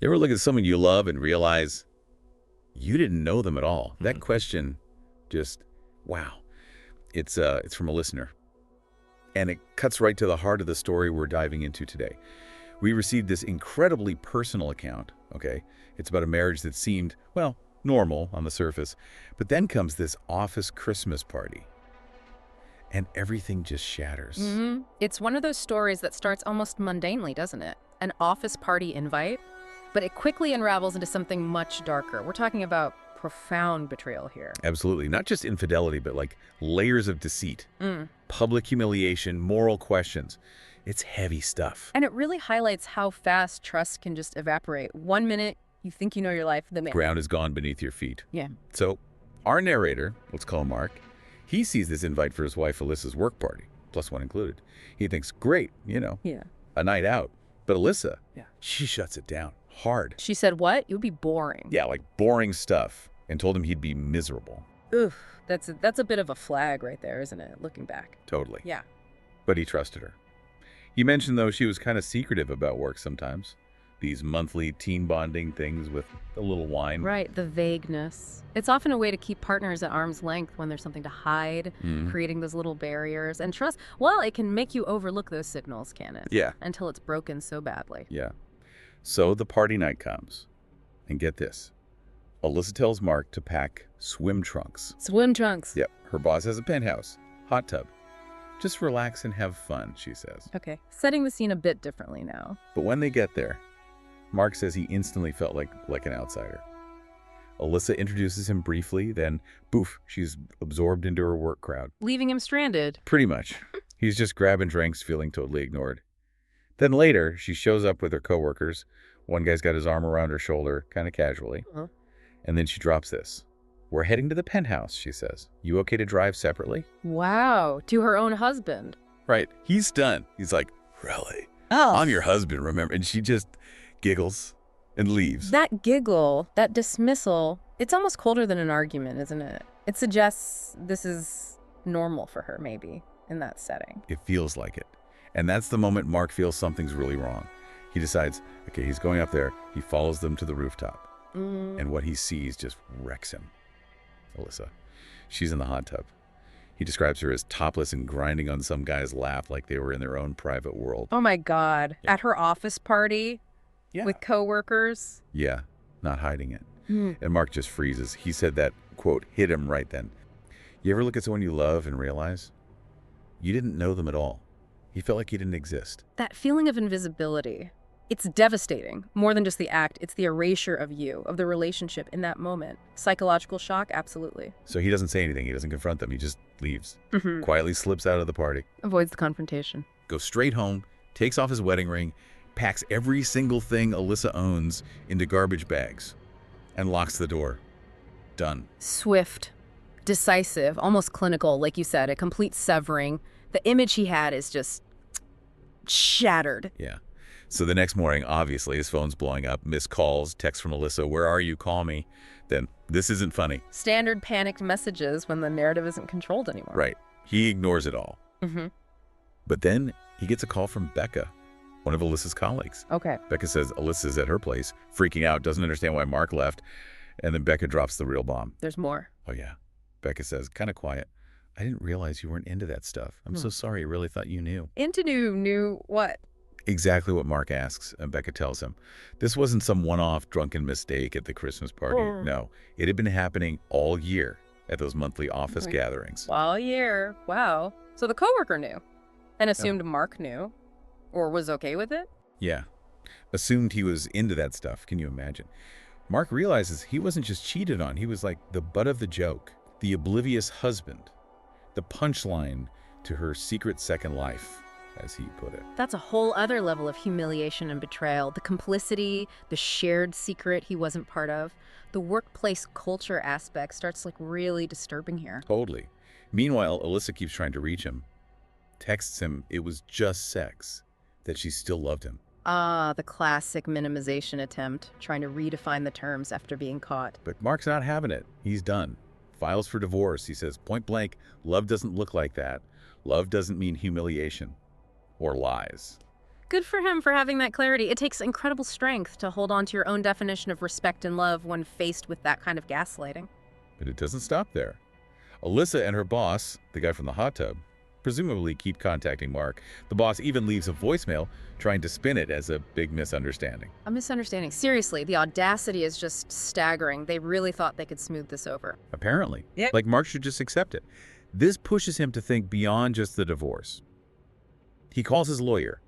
You ever look at someone you love and realize you didn't know them at all? That question just, wow. It's from a listener. And it cuts right to the heart of the story we're diving into today. We received this incredibly personal account, okay? It's about a marriage that seemed, well, normal on the surface. But then comes this office Christmas party. And everything just shatters. It's one of those stories that starts almost mundanely, doesn't it? An office party invite, but it quickly unravels into something much darker. We're talking about profound betrayal here. Absolutely. Not just infidelity, but like layers of deceit, public humiliation, moral questions. It's heavy stuff. And it really highlights how fast trust can just evaporate. 1 minute, you think you know your life, the next. Ground is gone beneath your feet. Yeah. So our narrator, let's call him Mark, he sees this invite for his wife Alyssa's work party, +1 included. He thinks, great, a night out. But Alyssa, she shuts it down hard. She said what? It would be boring. Yeah, like boring stuff, and told him he'd be miserable. Oof, that's a bit of a flag right there, isn't it, looking back? Totally. Yeah. But he trusted her. He mentioned, though, she was kind of secretive about work sometimes. These monthly team bonding things with a little wine. Right, the vagueness. It's often a way to keep partners at arm's length when there's something to hide, creating those little barriers. And trust, well, it can make you overlook those signals, can it? Yeah. Until it's broken so badly. Yeah. So the party night comes. And get this. Alyssa tells Mark to pack swim trunks. Swim trunks. Yep. Her boss has a penthouse, hot tub. Just relax and have fun, she says. Okay, setting the scene a bit differently now. But when they get there, Mark says he instantly felt like an outsider. Alyssa introduces him briefly, then, poof, she's absorbed into her work crowd. Leaving him stranded. Pretty much. He's just grabbing drinks, feeling totally ignored. Then later, she shows up with her coworkers. One guy's got his arm around her shoulder, kind of casually. And then she drops this. We're heading to the penthouse, she says. You okay to drive separately? Wow, to her own husband. Right. He's stunned. He's like, really? Oh. I'm your husband, remember? And she just giggles and leaves. That giggle, that dismissal, it's almost colder than an argument, isn't it? It suggests this is normal for her, maybe, in that setting. It feels like it. And that's the moment Mark feels something's really wrong. He decides, okay, he's going up there. He follows them to the rooftop. And what he sees just wrecks him. Alyssa. She's in the hot tub. He describes her as topless and grinding on some guy's lap like they were in their own private world. Oh my God. Yeah. At her office party? Yeah. With coworkers? Yeah, not hiding it. And Mark just freezes. He said that, quote, hit him right then. You ever look at someone you love and realize you didn't know them at all? You felt like you didn't exist. That feeling of invisibility. It's devastating. More than just the act, it's the erasure of you, of the relationship in that moment. Psychological shock, absolutely. So he doesn't say anything. He doesn't confront them. He just leaves. Quietly slips out of the party. Avoids the confrontation. Goes straight home, takes off his wedding ring, packs every single thing Alyssa owns into garbage bags, and locks the door. Done. Swift, decisive, almost clinical, like you said, a complete severing. The image he had is just shattered. Yeah. So the next morning, obviously, his phone's blowing up, missed calls, text from Alyssa, where are you, call me. Then, this isn't funny. Standard panicked messages when the narrative isn't controlled anymore. Right. He ignores it all. But then he gets a call from Becca, one of Alyssa's colleagues. Okay. Becca says Alyssa's at her place, freaking out, doesn't understand why Mark left. And then Becca drops the real bomb. There's more. Oh, yeah. Becca says, kind of quiet, I didn't realize you weren't into that stuff. I'm so sorry. I really thought you knew. Into knew what? Exactly what Mark asks, and Becca tells him. This wasn't some one-off drunken mistake at the Christmas party. No, it had been happening all year at those monthly office gatherings. All year. Wow. So the coworker knew and assumed Mark knew or was okay with it? Yeah. Assumed he was into that stuff. Can you imagine? Mark realizes he wasn't just cheated on. He was like the butt of the joke, the oblivious husband, the punchline to her secret second life, as he put it. That's a whole other level of humiliation and betrayal. The complicity, the shared secret he wasn't part of. The workplace culture aspect starts really disturbing here. Totally. Meanwhile, Alyssa keeps trying to reach him. Texts him it was just sex, that she still loved him. Ah, the classic minimization attempt, trying to redefine the terms after being caught. But Mark's not having it. He's done. Files for divorce. He says, point blank, love doesn't look like that. Love doesn't mean humiliation. Or lies. Good for him for having that clarity. It takes incredible strength to hold on to your own definition of respect and love when faced with that kind of gaslighting. But it doesn't stop there. Alyssa and her boss, the guy from the hot tub, presumably keep contacting Mark. The boss even leaves a voicemail trying to spin it as a big misunderstanding. A misunderstanding. Seriously, the audacity is just staggering. They really thought they could smooth this over. Apparently. Yep. Like Mark should just accept it. This pushes him to think beyond just the divorce. He calls his lawyer,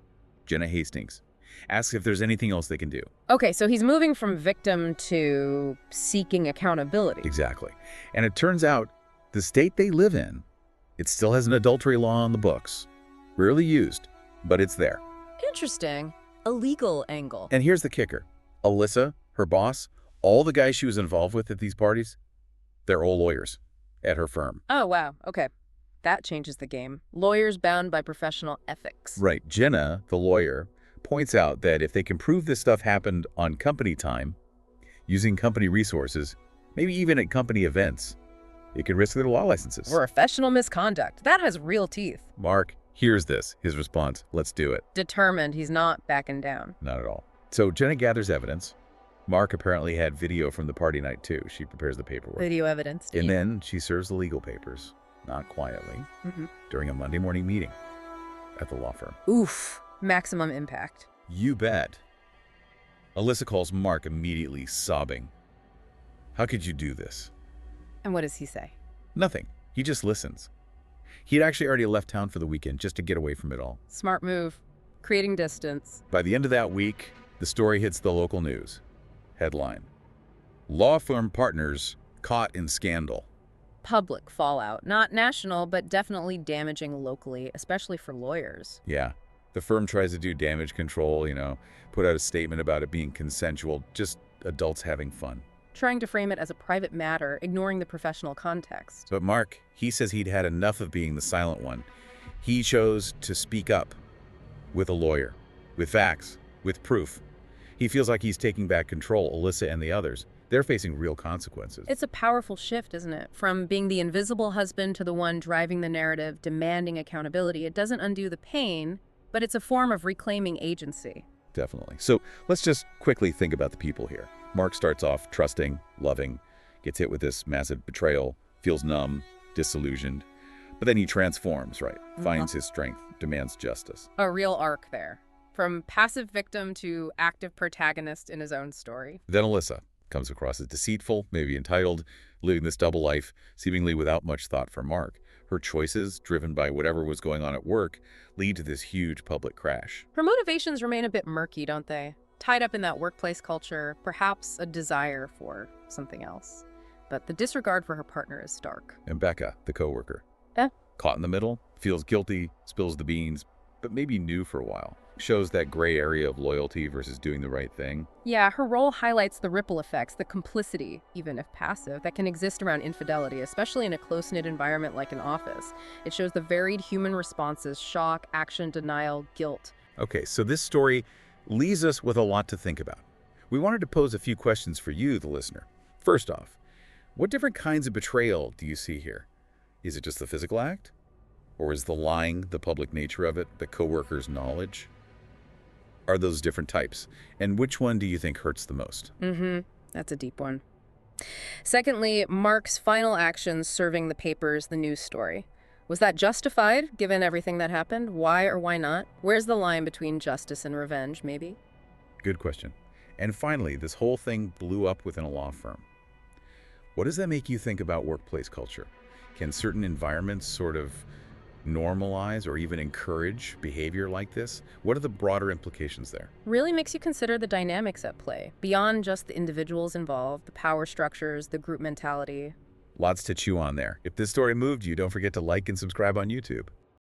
Jenna Hastings, asks if there's anything else they can do. Okay, so he's moving from victim to seeking accountability. Exactly. And it turns out the state they live in, it still has an adultery law on the books. Rarely used, but it's there. Interesting. A legal angle. And here's the kicker. Alyssa, her boss, all the guys she was involved with at these parties, they're all lawyers at her firm. Oh, wow. Okay. That changes the game. Lawyers bound by professional ethics. Right. Jenna, the lawyer, points out that if they can prove this stuff happened on company time, using company resources, maybe even at company events, it could risk their law licenses. Professional misconduct. That has real teeth. Mark hears this. His response, let's do it. Determined. He's not backing down. Not at all. So Jenna gathers evidence. Mark apparently had video from the party night too. She prepares the paperwork. Video evidence. And then she serves the legal papers, not quietly, during a Monday morning meeting at the law firm. Oof. Maximum impact. You bet. Alyssa calls Mark immediately, sobbing. How could you do this? And what does he say? Nothing. He just listens. He'd actually already left town for the weekend just to get away from it all. Smart move. Creating distance. By the end of that week, the story hits the local news. Headline: Law firm partners caught in scandal. Public fallout. Not national, but definitely damaging locally, especially for lawyers. Yeah. The firm tries to do damage control, put out a statement about it being consensual, just adults having fun. Trying to frame it as a private matter, ignoring the professional context. But Mark, he says he'd had enough of being the silent one. He chose to speak up with a lawyer, with facts, with proof. He feels like he's taking back control. Alyssa and the others, they're facing real consequences. It's a powerful shift, isn't it? From being the invisible husband to the one driving the narrative, demanding accountability. It doesn't undo the pain, but it's a form of reclaiming agency. Definitely. So let's just quickly think about the people here. Mark starts off trusting, loving, gets hit with this massive betrayal, feels numb, disillusioned, but then he transforms, right? Finds his strength, demands justice. A real arc there. From passive victim to active protagonist in his own story. Then Alyssa comes across as deceitful, maybe entitled, living this double life, seemingly without much thought for Mark. Her choices, driven by whatever was going on at work, lead to this huge public crash. Her motivations remain a bit murky, don't they? Tied up in that workplace culture, perhaps a desire for something else. But the disregard for her partner is stark. And Becca, the coworker, Eh? caught in the middle, feels guilty, spills the beans, but maybe new for a while. Shows that gray area of loyalty versus doing the right thing. Yeah, her role highlights the ripple effects, the complicity, even if passive, that can exist around infidelity, especially in a close-knit environment like an office. It shows the varied human responses: shock, action, denial, guilt. Okay, so this story leaves us with a lot to think about. We wanted to pose a few questions for you, the listener. First off, what different kinds of betrayal do you see here? Is it just the physical act? Or is the lying, the public nature of it, the coworker's knowledge? Are those different types? And which one do you think hurts the most? That's a deep one. Secondly, Mark's final actions serving the papers, the news story. Was that justified, given everything that happened? Why or why not? Where's the line between justice and revenge, maybe? Good question. And finally, this whole thing blew up within a law firm. What does that make you think about workplace culture? Can certain environments sort of normalize or even encourage behavior like this? What are the broader implications there? Really makes you consider the dynamics at play, beyond just the individuals involved, the power structures, the group mentality. Lots to chew on there. If this story moved you, don't forget to like and subscribe on YouTube.